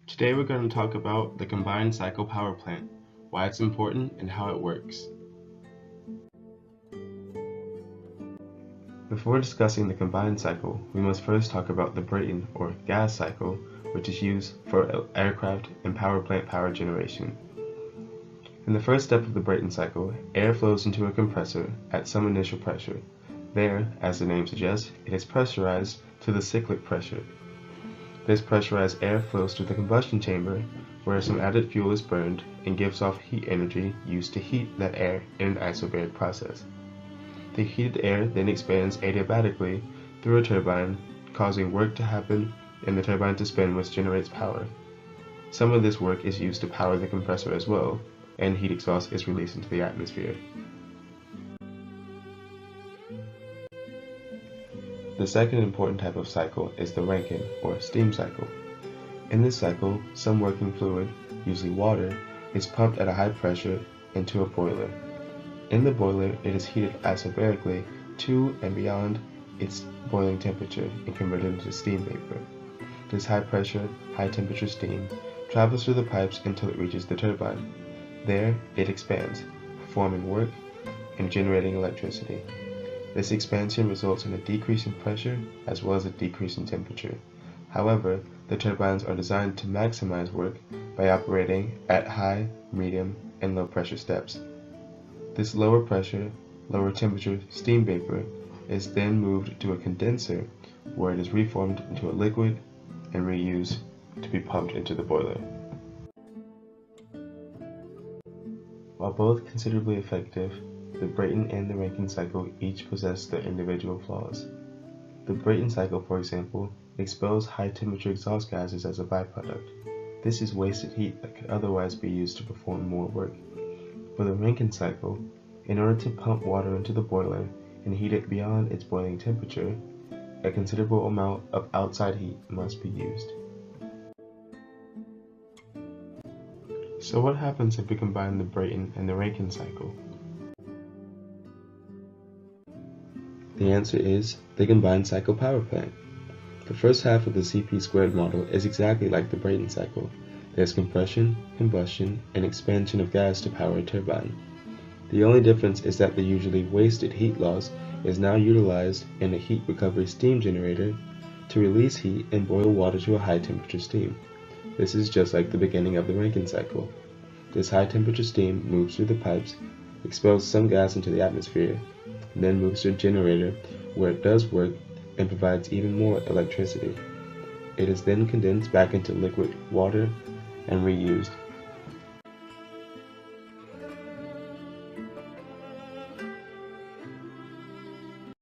Today we're going to talk about the combined cycle power plant, why it's important, and how it works. Before discussing the combined cycle, we must first talk about the Brayton or gas cycle, which is used for aircraft and power plant power generation. In the first step of the Brayton cycle, air flows into a compressor at some initial pressure. There, as the name suggests, it is pressurized to the cyclic pressure. This pressurized air flows to the combustion chamber, where some added fuel is burned and gives off heat energy used to heat that air in an isobaric process. The heated air then expands adiabatically through a turbine, causing work to happen and the turbine to spin, which generates power. Some of this work is used to power the compressor as well, and heat exhaust is released into the atmosphere. The second important type of cycle is the Rankine or steam cycle. In this cycle, some working fluid, usually water, is pumped at a high pressure into a boiler. In the boiler, it is heated isobarically to and beyond its boiling temperature and converted into steam vapor. This high pressure, high temperature steam travels through the pipes until it reaches the turbine. There, it expands, performing work and generating electricity. This expansion results in a decrease in pressure as well as a decrease in temperature. However, the turbines are designed to maximize work by operating at high, medium, and low pressure steps. This lower pressure, lower temperature steam vapor is then moved to a condenser where it is reformed into a liquid and reused to be pumped into the boiler. While both considerably effective, the Brayton and the Rankine cycle each possess their individual flaws. The Brayton cycle, for example, expels high-temperature exhaust gases as a byproduct. This is wasted heat that could otherwise be used to perform more work. For the Rankine cycle, in order to pump water into the boiler and heat it beyond its boiling temperature, a considerable amount of outside heat must be used. So what happens if we combine the Brayton and the Rankine cycle? The answer is the combined cycle power plant. The first half of the CP² model is exactly like the Brayton cycle. There's compression, combustion, and expansion of gas to power a turbine. The only difference is that the usually wasted heat loss is now utilized in a heat recovery steam generator to release heat and boil water to a high temperature steam. This is just like the beginning of the Rankine cycle. This high temperature steam moves through the pipes, expels some gas into the atmosphere, and then moves to a generator where it does work and provides even more electricity. It is then condensed back into liquid water and reused